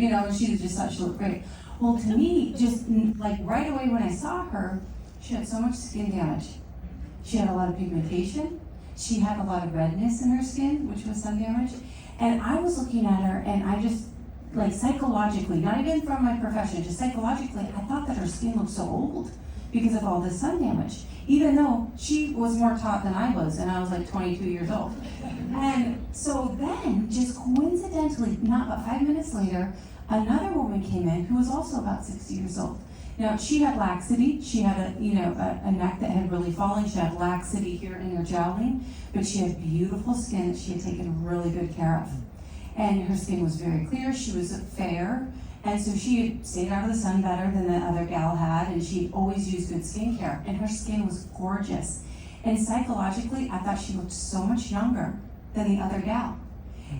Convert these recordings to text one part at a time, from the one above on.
and she just thought she looked great. Well, to me, just like right away when I saw her, she had so much skin damage. She had a lot of pigmentation. She had a lot of redness in her skin, which was sun damage. And I was looking at her, and I just, like psychologically, not even from my profession, just psychologically, I thought that her skin looked so old because of all this sun damage, even though she was more taught than I was, and I was like 22 years old. And so then, just coincidentally, not but 5 minutes later, another woman came in who was also about 60 years old. Now, she had laxity. She had a neck that had really fallen. She had laxity here in her jowling, but she had beautiful skin that she had taken really good care of. And her skin was very clear. She was fair. And so she had stayed out of the sun better than the other gal had, and she always used good skincare. And her skin was gorgeous. And psychologically, I thought she looked so much younger than the other gal.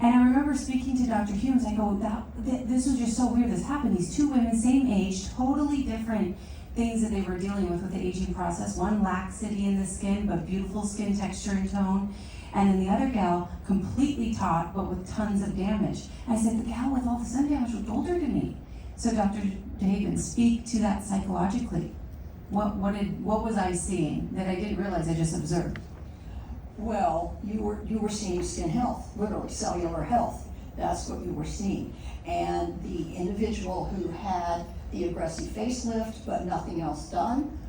And I remember speaking to Dr. Humes, I go, this was just so weird, this happened. These two women, same age, totally different things that they were dealing with the aging process. One laxity in the skin, but beautiful skin texture and tone. And then the other gal, completely taut, but with tons of damage. I said, the gal with all the sun damage looked older to me. So Dr. DeHaven, speak to that psychologically. What was I seeing that I didn't realize I just observed? Well, you were seeing skin health, literally cellular health. That's what you were seeing. And the individual who had the aggressive facelift but nothing else done,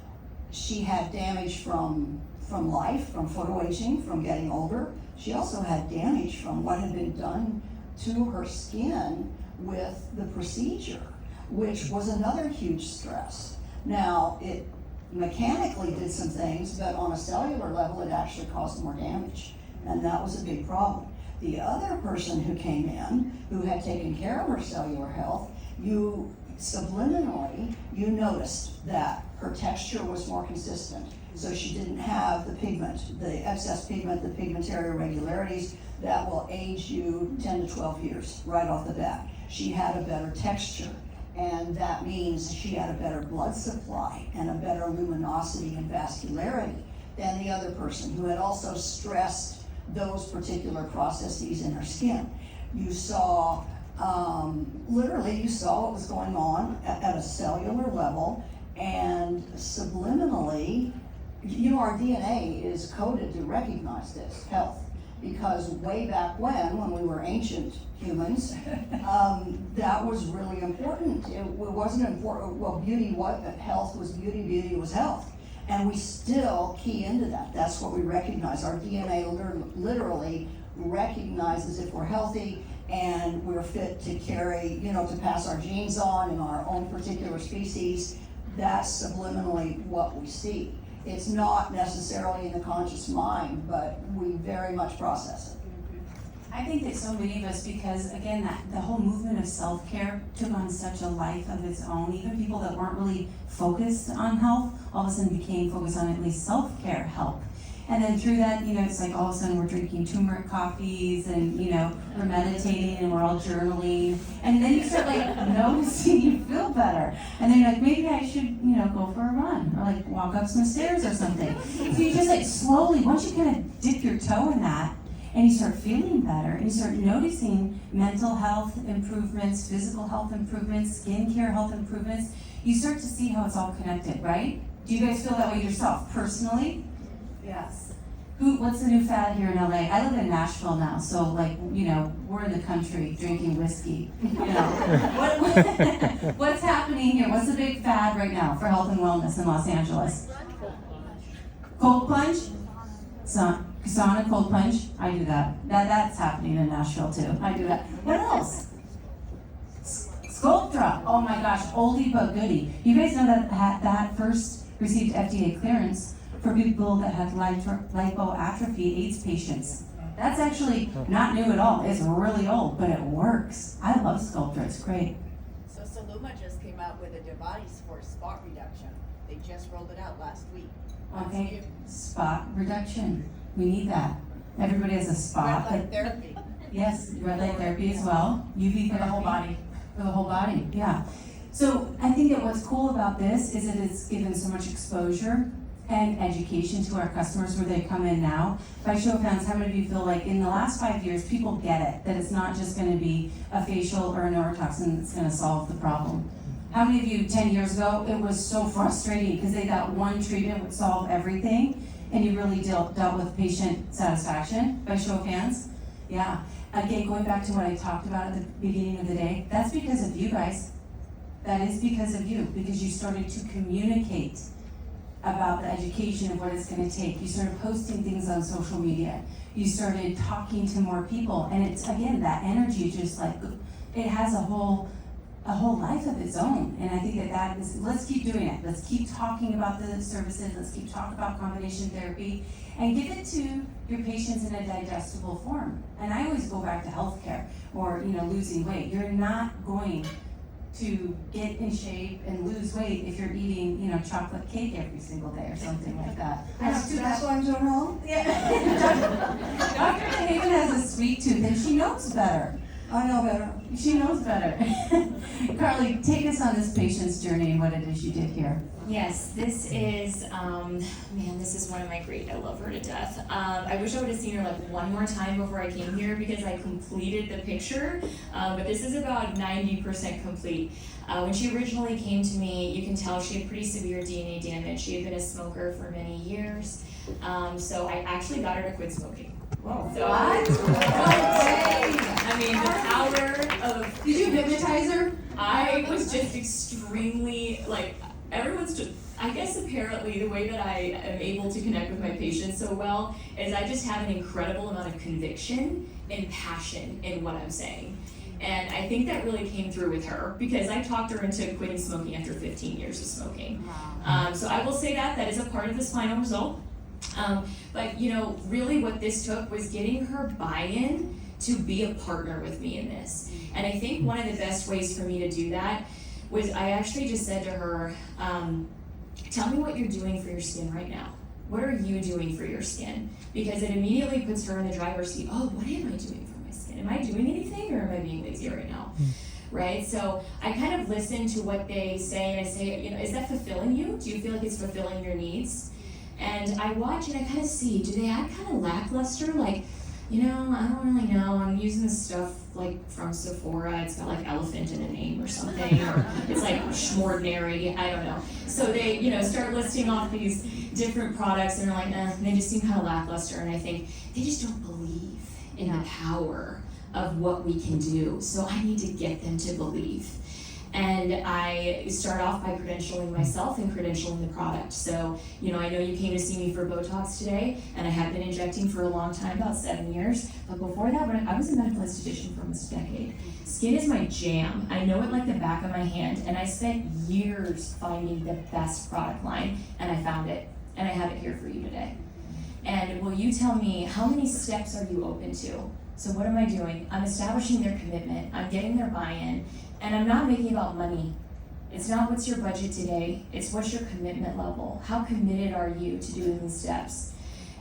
she had damage from life, from photoaging, from getting older. She also had damage from what had been done to her skin with the procedure, which was another huge stress. Now, it mechanically did some things, but on a cellular level, it actually caused more damage. And that was a big problem. The other person who came in, who had taken care of her cellular health, you noticed that her texture was more consistent. So she didn't have the pigment, the excess pigment, the pigmentary irregularities that will age you 10 to 12 years right off the bat. She had a better texture. And that means she had a better blood supply and a better luminosity and vascularity than the other person who had also stressed those particular processes in her skin. You saw, literally you saw what was going on at a cellular level, and subliminally, our DNA is coded to recognize this health. Because way back when we were ancient humans, that was really important. It wasn't important, health was beauty, beauty was health. And we still key into that. That's what we recognize. Our DNA literally recognizes if we're healthy and we're fit to carry, to pass our genes on in our own particular species. That's subliminally what we see. It's not necessarily in the conscious mind, but we very much process it. I think that so many of us, because again, the whole movement of self-care took on such a life of its own. Even people that weren't really focused on health, all of a sudden became focused on at least self-care help. And then through that, it's like all of a sudden we're drinking turmeric coffees and, we're meditating and we're all journaling. And then you start noticing you feel better. And then you're like, maybe I should, go for a run or walk up some stairs or something. So you just slowly, once you kind of dip your toe in that and you start feeling better and you start noticing mental health improvements, physical health improvements, skincare health improvements, you start to see how it's all connected, right? Do you guys feel that way yourself personally? Yes. What's the new fad here in LA? I live in Nashville now, so we're in the country drinking whiskey. What's happening here? What's the big fad right now for health and wellness in Los Angeles? Cold plunge? Sauna, cold plunge? I do that. That's happening in Nashville too. I do that. What else? Sculptra. Oh my gosh, oldie but goodie. You guys know that first received FDA clearance for people that had lipoatrophy AIDS patients. That's actually not new at all. It's really old, but it works. I love Sculptra, it's great. So Saluma just came out with a device for spot reduction. They just rolled it out last week. Okay, spot reduction. We need that. Everybody has a spot. Red light therapy. Yes, red light therapy as well. UV For the whole body. For the whole body, yeah. So I think that what's cool about this is that it's given so much exposure and education to our customers where they come in now. By show of hands, how many of you feel like in the last 5 years, people get it, that it's not just gonna be a facial or a neurotoxin that's gonna solve the problem? How many of you, 10 years ago, it was so frustrating because they thought one treatment would solve everything, and you really dealt with patient satisfaction? By show of hands? Yeah. Again, going back to what I talked about at the beginning of the day, that's because of you guys. That is because of you, because you started to communicate about the education of what it's going to take. You started posting things on social media. You started talking to more people, and it's, again, that energy just like, it has a whole life of its own. And I think that is, let's keep doing it. Let's keep talking about the services. Let's keep talking about combination therapy, and give it to your patients in a digestible form. And I always go back to healthcare or, losing weight. You're not going to get in shape and lose weight if you're eating, chocolate cake every single day or something like that. That's why I'm doing wrong? Yeah. Dr. Haven has a sweet tooth and she knows better. I know better. She knows better. Karli, take us on this patient's journey and what it is you did here. Yes, this is, this is one of my I love her to death. I wish I would have seen her like one more time before I came here because I completed the picture, but this is about 90% complete. When she originally came to me, you can tell she had pretty severe DNA damage. She had been a smoker for many years, so I actually got her to quit smoking. Whoa. So, What? I mean, the power of... Did you hypnotize her? I was just extremely, everyone's just, I guess apparently the way that I am able to connect with my patients so well is I just have an incredible amount of conviction and passion in what I'm saying. And I think that really came through with her because I talked her into quitting smoking after 15 years of smoking. Wow. So I will say that is a part of this final result. But really what this took was getting her buy-in to be a partner with me in this. And I think one of the best ways for me to do that was I actually just said to her, tell me what you're doing for your skin right now. What are you doing for your skin? Because it immediately puts her in the driver's seat. Oh, what am I doing for my skin? Am I doing anything or am I being lazy right now? Right? So I kind of listen to what they say and I say, is that fulfilling you? Do you feel like it's fulfilling your needs? And I watch and I kind of see, do they act kind of lackluster? Like, I don't really know. I'm using this stuff from Sephora. It's got elephant in a name or something, or it's schmordinary. I don't know. So they, start listing off these different products and they're like, and they just seem kind of lackluster. And I think they just don't believe in the power of what we can do. So I need to get them to believe. And I start off by credentialing myself and credentialing the product. So, I know you came to see me for Botox today, and I have been injecting for a long time, about 7 years. But before that, I was a medical esthetician for almost a decade. Skin is my jam. I know it like the back of my hand, and I spent years finding the best product line, and I found it, and I have it here for you today. And will you tell me, how many steps are you open to? So what am I doing? I'm establishing their commitment. I'm getting their buy-in. And I'm not making about money. It's not what's your budget today, it's what's your commitment level. How committed are you to doing these steps?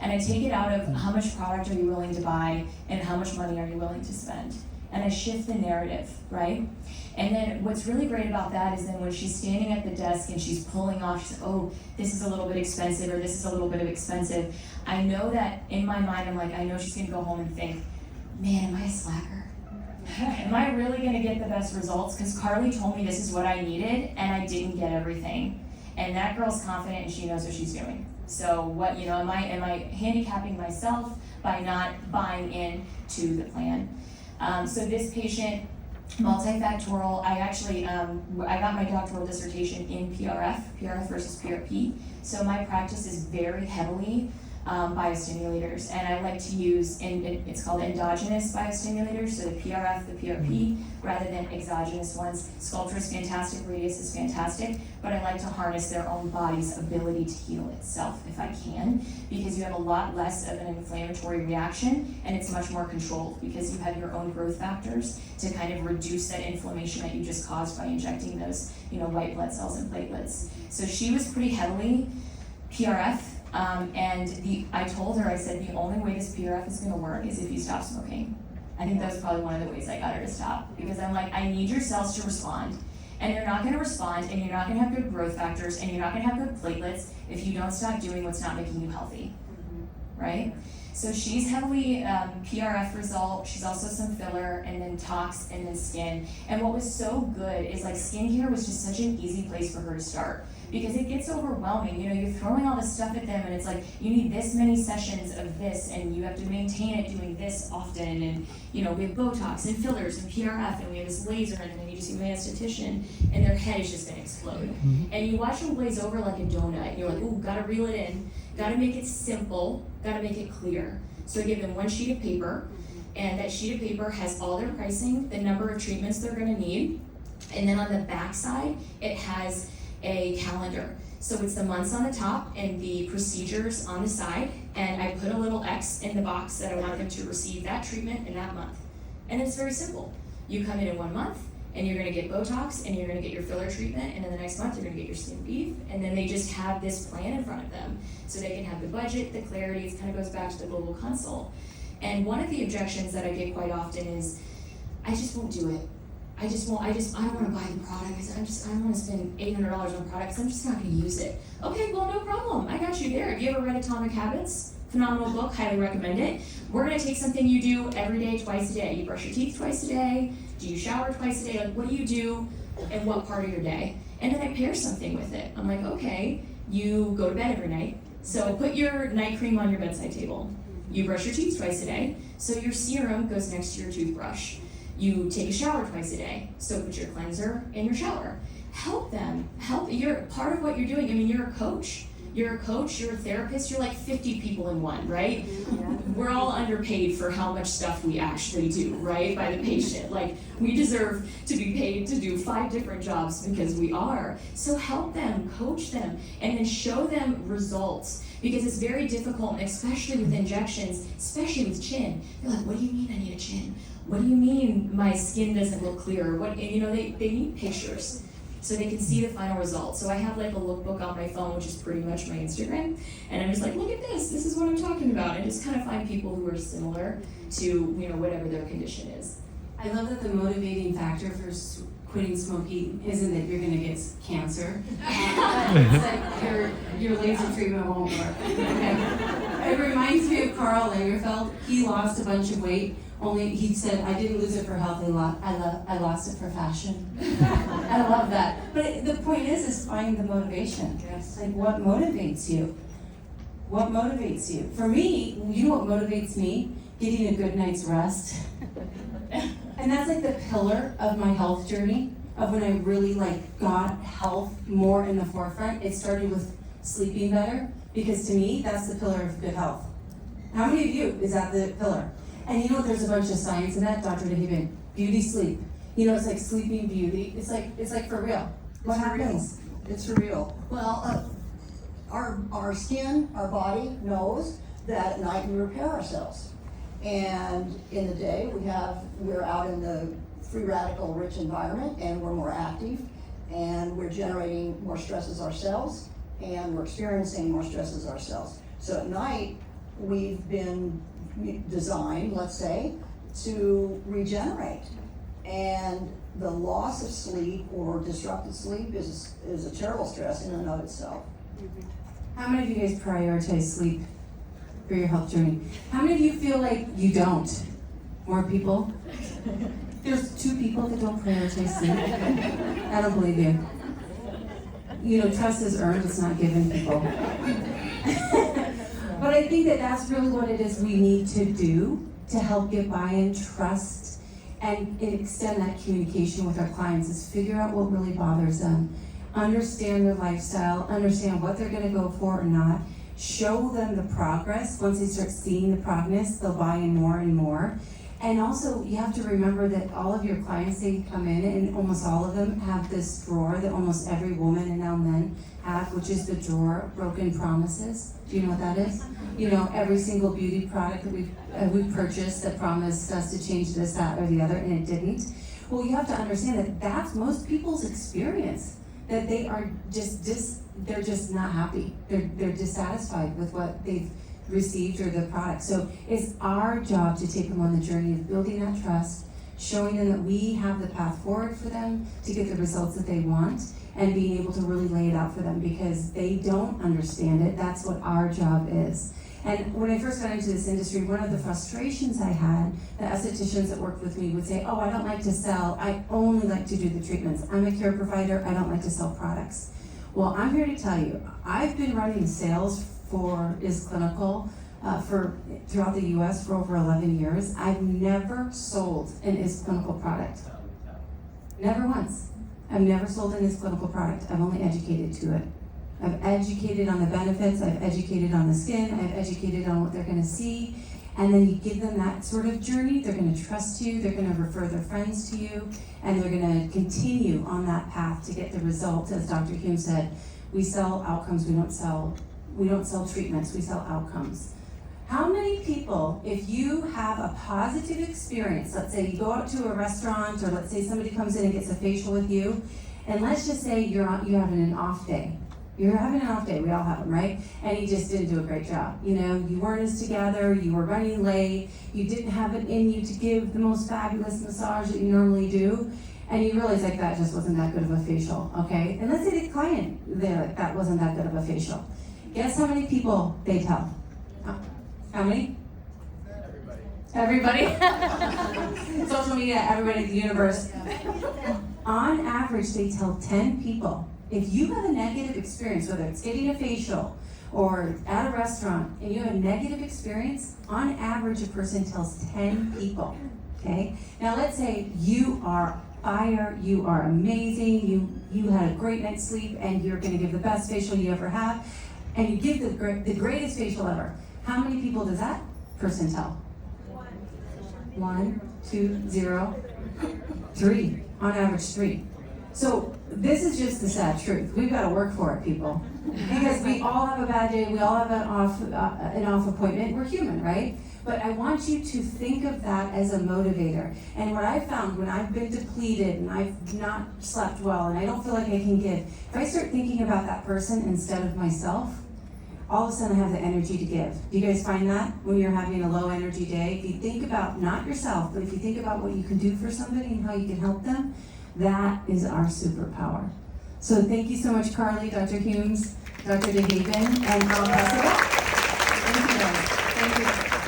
And I take it out of how much product are you willing to buy and how much money are you willing to spend. And I shift the narrative, right? And then what's really great about that is then when she's standing at the desk and she's pulling off, she's like, oh, this is a little bit expensive or this is a little bit expensive. I know that in my mind, I'm like, I know she's gonna go home and think, man, am I a slacker? Am I really going to get the best results? Because Karli told me this is what I needed, and I didn't get everything. And that girl's confident, and she knows what she's doing. So what, am I handicapping myself by not buying in to the plan? So this patient, multifactorial, I actually, I got my doctoral dissertation in PRF versus PRP. So my practice is very heavily biostimulators, and I like to use, it's called endogenous biostimulators, so the PRF, the PRP, rather than exogenous ones. Sculptra is fantastic, Radius is fantastic, but I like to harness their own body's ability to heal itself if I can, because you have a lot less of an inflammatory reaction, and it's much more controlled because you have your own growth factors to kind of reduce that inflammation that you just caused by injecting those, white blood cells and platelets. So she was pretty heavily PRF. I told her, I said, the only way this PRF is going to work is if you stop smoking. I think that was probably one of the ways I got her to stop, because I'm like, I need your cells to respond. And they're not gonna respond, and you're not gonna have good growth factors, and you're not gonna have good platelets if you don't stop doing what's not making you healthy, right? So she's heavily PRF result, she's also some filler, and then tox, and then skin. And what was so good is like skincare was just such an easy place for her to start. Because it gets overwhelming, you're throwing all this stuff at them, and it's like, you need this many sessions of this, and you have to maintain it doing this often, and we have Botox, and fillers, and PRF, and we have this laser, and then you just see my esthetician, and their head is just gonna explode. And you watch them glaze over like a donut, and you're like, ooh, gotta reel it in, gotta make it simple, gotta make it clear. So I give them one sheet of paper, and that sheet of paper has all their pricing, the number of treatments they're gonna need, and then on the back side, it has a calendar. So it's the months on the top and the procedures on the side, and I put a little X in the box that I want them to receive that treatment in that month. And it's very simple. You come in 1 month, and you're gonna get Botox, and you're gonna get your filler treatment, and then the next month you're gonna get your skin beef, and then they just have this plan in front of them. So they can have the budget, the clarity, it kind of goes back to the global consult. And one of the objections that I get quite often is, I just won't do it. I don't wanna buy the product, I don't wanna spend $800 on products, I'm just not gonna use it. Okay, well, no problem, I got you there. Have you ever read Atomic Habits? Phenomenal book, highly recommend it. We're gonna take something you do every day, twice a day. You brush your teeth twice a day, do you shower twice a day? Like, what do you do and what part of your day? And then I pair something with it. I'm like, okay, you go to bed every night, so put your night cream on your bedside table. You brush your teeth twice a day, so your serum goes next to your toothbrush. You take a shower twice a day, so put your cleanser in your shower. Help them, you're part of what you're doing. I mean, you're a coach, you're a therapist, you're like 50 people in one, right? We're all underpaid for how much stuff we actually do, right, by the patient. Like, we deserve to be paid to do 5 different jobs because we are. So help them, coach them, and then show them results. Because it's very difficult, and especially with injections, especially with chin. They're like, what do you mean I need a chin? What do you mean my skin doesn't look clear? They need pictures so they can see the final result. So I have like a lookbook on my phone, which is pretty much my Instagram, and I'm just like, look at this is what I'm talking about, and just kind of find people who are similar to whatever their condition is. I love that the motivating factor for quitting smoking isn't that you're gonna get cancer. It's like your laser treatment won't work. Okay? It reminds me of Karl Lagerfeld. He lost a bunch of weight. Only he said, I didn't lose it for health, I lost it for fashion. I love that. But the point is find the motivation. Yes. Like, what motivates you? What motivates you? For me, you know what motivates me? Getting a good night's rest. And that's like the pillar of my health journey, of when I really got health more in the forefront. It started with sleeping better, because to me, that's the pillar of good health. How many of you is that the pillar? And there's a bunch of science in that, Dr. DeHaven, beauty, sleep. It's like sleeping beauty. It's like for real. What happens? It's for real. Well, our skin, our body knows that at night we repair ourselves. And in the day, we're out in the free radical rich environment, and we're more active, and we're generating more stresses ourselves, and we're experiencing more stresses ourselves. So at night, we've been designed, let's say, to regenerate. And the loss of sleep or disrupted sleep is a terrible stress in and of itself. How many of you guys prioritize sleep for your health journey? How many of you feel like you don't? More people? There's 2 people that don't prioritize sleep. I don't believe you. Trust is earned, it's not given, people. But I think that's really what it is we need to do to help get buy-in, trust, and extend that communication with our clients, is figure out what really bothers them, understand their lifestyle, understand what they're gonna go for or not, show them the progress. Once they start seeing the progress, they'll buy in more and more. And also, you have to remember that all of your clients, they come in, and almost all of them have this drawer that almost every woman and now men have, which is the drawer of broken promises. Do you know what that is? Every single beauty product that we purchased that promised us to change this, that, or the other, and it didn't. Well, you have to understand that that's most people's experience. That they are they're just not happy. They're dissatisfied with what they've received or the product. So it's our job to take them on the journey of building that trust, showing them that we have the path forward for them to get the results that they want, and being able to really lay it out for them because they don't understand it. That's what our job is. And when I first got into this industry, one of the frustrations I had, the estheticians that worked with me would say, oh, I don't like to sell, I only like to do the treatments. I'm a care provider, I don't like to sell products. Well, I'm here to tell you, I've been running sales for Is Clinical throughout the US for over 11 years. I've never sold an Is Clinical product. Never once. I've never sold an Is Clinical product. I've only educated to it. I've educated on the benefits, I've educated on the skin, I've educated on what they're gonna see, and then you give them that sort of journey, they're gonna trust you, they're gonna refer their friends to you, and they're gonna continue on that path to get the result. As Dr. Hume said, we sell outcomes, we don't sell treatments, we sell outcomes. How many people, if you have a positive experience, let's say you go out to a restaurant, or let's say somebody comes in and gets a facial with you, and let's just say you're having an off day. You're having an off day, we all have them, right? And you just didn't do a great job. You know, you weren't as together, you were running late, you didn't have it in you to give the most fabulous massage that you normally do, and you realize like that just wasn't that good of a facial, okay? And let's say the client, that wasn't that good of a facial. Guess how many people they tell? How many? Everybody? Social media, everybody, the universe. On average, they tell 10 people. If you have a negative experience, whether it's getting a facial or at a restaurant, and you have a negative experience, on average, a person tells 10 people, okay? Now let's say you are fire, you are amazing, you had a great night's sleep, and you're gonna give the best facial you ever have, and you give the greatest facial ever. How many people does that person tell? 1, 2, 0, 3. On average, 3. So this is just the sad truth. We've got to work for it, people, because we all have a bad day. We all have an off appointment. We're human, right? But I want you to think of that as a motivator. And what I've found when I've been depleted and I've not slept well and I don't feel like I can give, if I start thinking about that person instead of myself, all of a sudden I have the energy to give. Do you guys find that when you're having a low energy day? If you think about not yourself, but if you think about what you can do for somebody and how you can help them, that is our superpower. So thank you so much, Karli, Dr. Humes, Dr. DeHaven, and I'll pass it back. Thank you guys. Thank you.